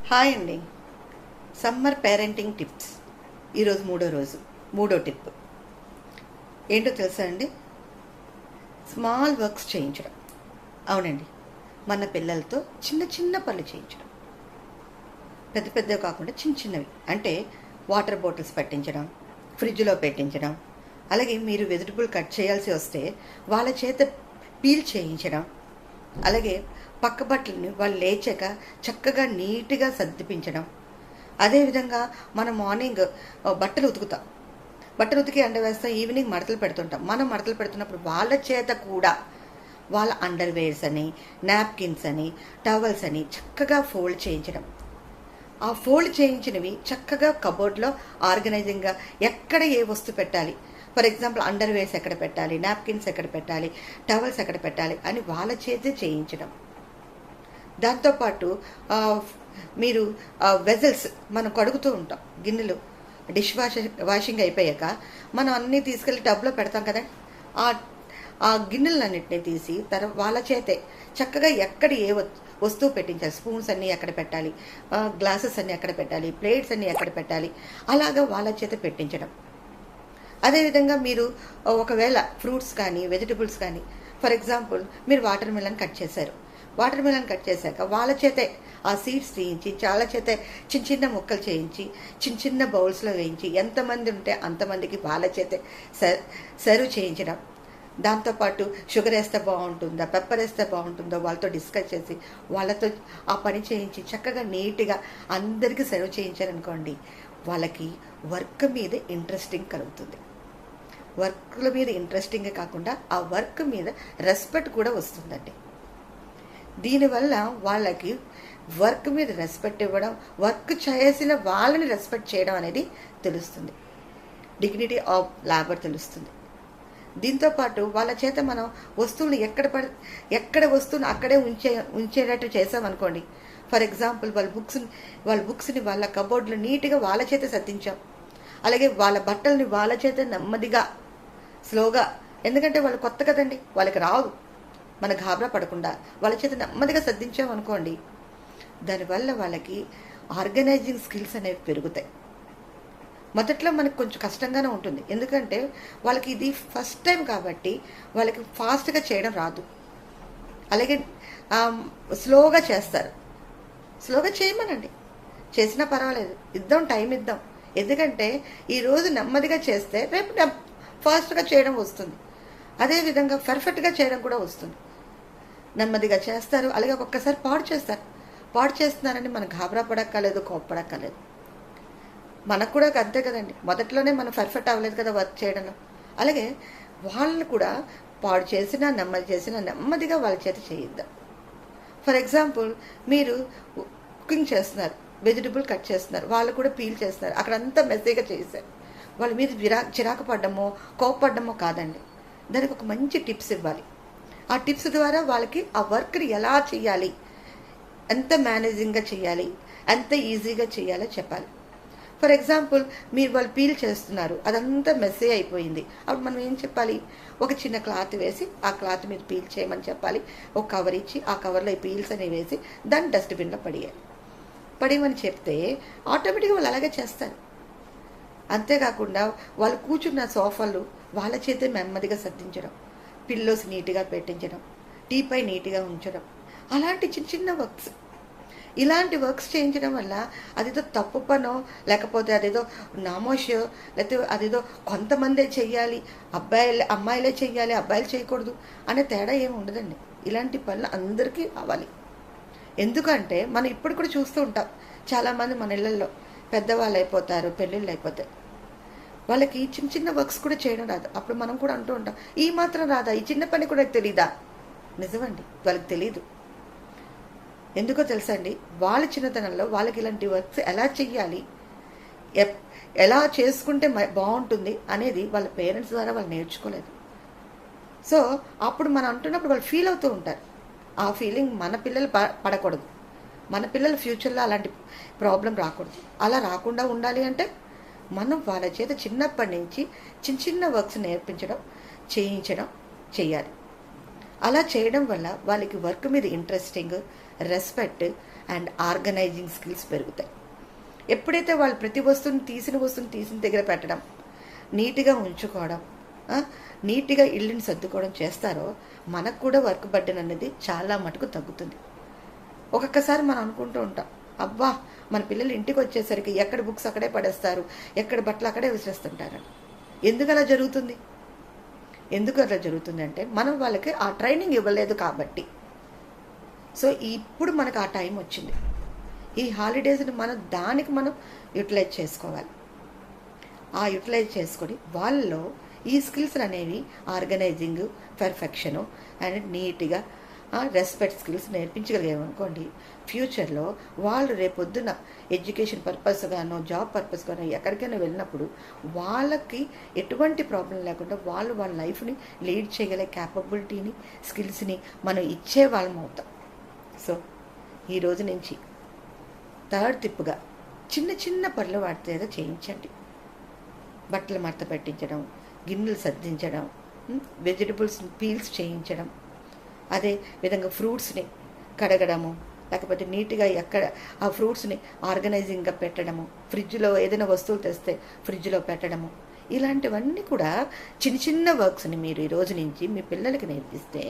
Hi అండి. Summer parenting tips. ఈరోజు మూడో టిప్ ఏంటో తెలుసా అండి? స్మాల్ వర్క్స్ చేయించడం. అవునండి, మన పిల్లలతో చిన్న చిన్న పనులు చేయించడం. పెద్ద పెద్దవి కాకుండా చిన్న చిన్నవి, అంటే వాటర్ బాటిల్స్ పెట్టించడం, ఫ్రిడ్జ్లో పెట్టించడం, అలాగే మీరు వెజిటబుల్ కట్ చేయాల్సి వస్తే వాళ్ళ చేత పీల్ చేయించడం, అలాగే పక్క బట్టలని వాళ్ళు లేచాక చక్కగా నీట్గా సర్దిపించడం. అదేవిధంగా మనం మార్నింగ్ బట్టలు ఉతికి ఎండవేస్తాం, ఈవినింగ్ మడతలు పెడుతుంటాం. మనం మడతలు పెడుతున్నప్పుడు వాళ్ళ చేత కూడా వాళ్ళ అండర్వేర్స్ అని, నాప్కిన్స్ అని, టవల్స్ అని చక్కగా ఫోల్డ్ చేయించడం. ఆ ఫోల్డ్ చేయించినవి చక్కగా కబోర్డ్లో ఆర్గనైజింగ్గా ఎక్కడ ఏ వస్తువు పెట్టాలి, ఫర్ ఎగ్జాంపుల్ అండర్వేర్స్ ఎక్కడ పెట్టాలి, నాప్కిన్స్ ఎక్కడ పెట్టాలి, టవల్స్ ఎక్కడ పెట్టాలి అని వాళ్ళ చేతే చేయించడం. దాంతోపాటు మీరు వెజల్స్ మనం కడుగుతూ ఉంటాం, గిన్నెలు డిష్ వాషింగ్ అయిపోయాక మనం అన్నీ తీసుకెళ్ళి టబ్లో పెడతాం కదా, ఆ గిన్నెలన్నింటినీ తీసి వాళ్ళ చేతే చక్కగా ఎక్కడ ఏ వస్తువు పెట్టించాలి, స్పూన్స్ అన్నీ ఎక్కడ పెట్టాలి, గ్లాసెస్ అన్నీ ఎక్కడ పెట్టాలి, ప్లేట్స్ అన్నీ ఎక్కడ పెట్టాలి, అలాగా వాళ్ళ చేత పెట్టించడం. అదేవిధంగా మీరు ఒకవేళ ఫ్రూట్స్ కానీ వెజిటబుల్స్ కానీ, ఫర్ ఎగ్జాంపుల్ మీరు వాటర్ మిలన్ కట్ చేశాక వాళ్ళ చేతే ఆ సీడ్స్ తీయించి చాలా చేతే చిన్న చిన్న ముక్కలు చేయించి చిన్న చిన్న బౌల్స్లో వేయించి ఎంతమంది ఉంటే అంతమందికి వాళ్ళ చేతే సర్వ్ చేయించడం. దాంతోపాటు షుగర్ వేస్తే బాగుంటుందా, పెప్పర్ వేస్తే బాగుంటుందో వాళ్ళతో డిస్కస్ చేసి వాళ్ళతో ఆ పని చేయించి చక్కగా నీట్గా అందరికీ సర్వ్ చేయించారనుకోండి, వాళ్ళకి వర్క్ మీద ఇంట్రెస్టింగ్ కలుగుతుంది. వర్క్ల మీద ఇంట్రెస్టింగే కాకుండా ఆ వర్క్ మీద రెస్పెక్ట్ కూడా వస్తుందండి. దీనివల్ల వాళ్ళకి వర్క్ మీద రెస్పెక్ట్ ఇవ్వడం, వర్క్ చేసిన వాళ్ళని రెస్పెక్ట్ చేయడం అనేది తెలుస్తుంది. డిగ్నిటీ ఆఫ్ లేబర్ తెలుస్తుంది. దీంతోపాటు వాళ్ళ చేత మనం వస్తువులు ఎక్కడ వస్తువుని అక్కడే ఉంచేటట్టు చేసామనుకోండి, ఫర్ ఎగ్జాంపుల్ వాళ్ళ బుక్స్ని వాళ్ళ కబోర్డ్లో నీట్గా వాళ్ళ చేత సర్దించాం, అలాగే వాళ్ళ బట్టల్ని వాళ్ళ చేత నెమ్మదిగా స్లోగా, ఎందుకంటే వాళ్ళు కొత్త కదండి, వాళ్ళకి రాదు, మన గాబరా పడకుండా వాళ్ళ చేత నెమ్మదిగా సర్దించామనుకోండి, దానివల్ల వాళ్ళకి ఆర్గనైజింగ్ స్కిల్స్ అనేవి పెరుగుతాయి. మొదట్లో మనకు కొంచెం కష్టంగానే ఉంటుంది, ఎందుకంటే వాళ్ళకి ఇది ఫస్ట్ టైం కాబట్టి వాళ్ళకి ఫాస్ట్గా చేయడం రాదు, అలాగే స్లోగా చేస్తారు. స్లోగా చేయమనండి, చేసినా పర్వాలేదు, టైం ఇద్దాం. ఎందుకంటే ఈరోజు నెమ్మదిగా చేస్తే రేపు ఫాస్ట్గా చేయడం వస్తుంది, అదేవిధంగా పర్ఫెక్ట్గా చేయడం కూడా వస్తుంది. నెమ్మదిగా చేస్తారు, అలాగే ఒక్కసారి పాడు చేస్తున్నారని మనం గాబరా పడక్కర్లేదు, కోప్పడక్కర్లేదు. మనకు కూడా అంతే కదండి, మొదట్లోనే మనం పర్ఫెక్ట్ అవ్వలేదు కదా వర్క్ చేయడంలో, అలాగే వాళ్ళని కూడా పాడు చేసినా నెమ్మదిగా వాళ్ళ చేత చేయిద్దాం. ఫర్ ఎగ్జాంపుల్ మీరు కుకింగ్ చేస్తున్నారు, వెజిటబుల్ కట్ చేస్తున్నారు, వాళ్ళు కూడా పీల్ చేస్తున్నారు, అక్కడంతా మెస్సీగా చేశారు. వాళ్ళ మీద చిరాకు పడ్డమో కోప్పడ్డమో కాదండి, దానికి ఒక మంచి టిప్స్ ఇవ్వాలి. ఆ టిప్స్ ద్వారా వాళ్ళకి ఆ వర్క్ని ఎలా చేయాలి, ఎంత మేనేజింగ్గా చేయాలి, ఎంత ఈజీగా చేయాలో చెప్పాలి. ఫర్ ఎగ్జాంపుల్ వాళ్ళు పీల్ చేస్తున్నారు, అదంతా మెస్సీ అయిపోయింది, అప్పుడు మనం ఏం చెప్పాలి, ఒక చిన్న క్లాత్ వేసి ఆ క్లాత్ మీద పీల్ చేయమని చెప్పాలి, ఒక కవర్ ఇచ్చి ఆ కవర్లో ఈ పీల్స్ అనేవి వేసి దాన్ని డస్ట్బిన్లో పడేయమని చెప్తే ఆటోమేటిక్గా వాళ్ళు అలాగే చేస్తారు. అంతేకాకుండా వాళ్ళు కూర్చున్న సోఫాలు వాళ్ళ చేతే నెమ్మదిగా సర్దించడం, పిల్లోస్ నీట్గా పెట్టించడం, టీపై నీట్గా ఉంచడం, అలాంటి చిన్న చిన్న వర్క్స్, ఇలాంటి వర్క్స్ చేయించడం వల్ల అదేదో తప్పు పనో లేకపోతే అదేదో నామోషో లేకపోతే అదేదో కొంతమందే చెయ్యాలి, అమ్మాయిలే చెయ్యాలి, అబ్బాయిలు చేయకూడదు అనే తేడా ఏమి ఉండదండి. ఇలాంటి పనులు అందరికీ అవ్వాలి. ఎందుకంటే మనం ఇప్పుడు కూడా చూస్తూ ఉంటాం, చాలామంది మన ఇళ్ళల్లో పెద్దవాళ్ళు అయిపోతారు, పెళ్ళిళ్ళు అయిపోతాయి, వాళ్ళకి చిన్న చిన్న వర్క్స్ కూడా చేయడం రాదు. అప్పుడు మనం కూడా అంటూ ఉంటాం, ఈ మాత్రం రాదా, ఈ చిన్న పని కూడా తెలీదా? నిజమండి, వాళ్ళకి తెలీదు. ఎందుకో తెలుసా అండి, వాళ్ళ చిన్నతనంలో వాళ్ళకి ఇలాంటి వర్క్స్ ఎలా చెయ్యాలి, ఎలా చేసుకుంటే బాగుంటుంది అనేది వాళ్ళ పేరెంట్స్ ద్వారా వాళ్ళు నేర్చుకోలేదు. సో అప్పుడు మనం అంటున్నప్పుడు వాళ్ళు ఫీల్ అవుతూ ఉంటారు. ఆ ఫీలింగ్ మన పిల్లలు పడకూడదు, మన పిల్లల ఫ్యూచర్లో అలాంటి ప్రాబ్లం రాకూడదు. అలా రాకుండా ఉండాలి అంటే మనం వాళ్ళ చేత చిన్నప్పటి నుంచి చిన్న చిన్న వర్క్స్ నేర్పించడం, చేయించడం చేయాలి. అలా చేయడం వల్ల వాళ్ళకి వర్క్ మీద interesting, respect, and organising skills పెరుగుతాయి. ఎప్పుడైతే వాళ్ళు ప్రతి వస్తువుని తీసిన దగ్గర పెట్టడం, నీట్గా ఉంచుకోవడం, నీట్గా ఇల్లుని సర్దుకోవడం చేస్తారో మనకు కూడా వర్క్ బర్డెన్ అనేది చాలా మటుకు తగ్గుతుంది. ఒక్కొక్కసారి మనం అనుకుంటూ ఉంటాం, అబ్బా మన పిల్లలు ఇంటికి వచ్చేసరికి ఎక్కడ బుక్స్ అక్కడే పడేస్తారు, ఎక్కడ బట్టలు అక్కడే విసిరేస్తుంటారని. ఎందుకు అలా జరుగుతుంది అంటే మనం వాళ్ళకి ఆ ట్రైనింగ్ ఇవ్వలేదు కాబట్టి. సో ఇప్పుడు మనకు ఆ టైం వచ్చింది. ఈ హాలిడేస్ని మనం యూటిలైజ్ చేసుకోవాలి. ఆ యూటిలైజ్ చేసుకొని వాళ్ళలో ఈ స్కిల్స్ అనేవి ఆర్గనైజింగ్, పర్ఫెక్షను అండ్ నీట్గా రెస్పెక్ట్ స్కిల్స్ నేర్పించగలిగామనుకోండి, ఫ్యూచర్లో వాళ్ళు రేపొద్దున ఎడ్యుకేషన్ పర్పస్ గానో జాబ్ పర్పస్ గానో ఎక్కడికైనా వెళ్ళినప్పుడు వాళ్ళకి ఎటువంటి ప్రాబ్లం లేకుండా వాళ్ళ లైఫ్ని లీడ్ చేయగలిగే క్యాపబిలిటీని, స్కిల్స్ని మనం ఇచ్చే వాళ్ళం అవుతాం. సో ఈ రోజు నుంచి థర్డ్ టిప్గా చిన్న పనులు వాటితో ఏదో చేయించండి. బట్టలు మడత పెట్టించడం, గిన్నెలు సర్దించడం, వెజిటబుల్స్ పీల్స్ చేయించడం, అదే విధంగా ఫ్రూట్స్ని కడగడము, లేకపోతే నీట్గా ఎక్కడ ఆ ఫ్రూట్స్ని ఆర్గనైజింగ్గా పెట్టడము, ఫ్రిడ్జ్లో ఏదైనా వస్తువులు తెస్తే ఫ్రిడ్జ్లో పెట్టడము, ఇలాంటివన్నీ కూడా చిన్న వర్క్స్ని మీరు ఈ రోజు నుంచి మీ పిల్లలకి నేర్పిస్తే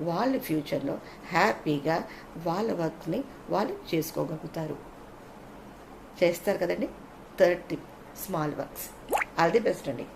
వాళ్ళు ఫ్యూచర్లో హ్యాపీగా వాళ్ళ వర్క్ని వాళ్ళు చేసుకోగలుగుతారు. చేస్తారు కదండి. Third tip, small works. All the best అండి.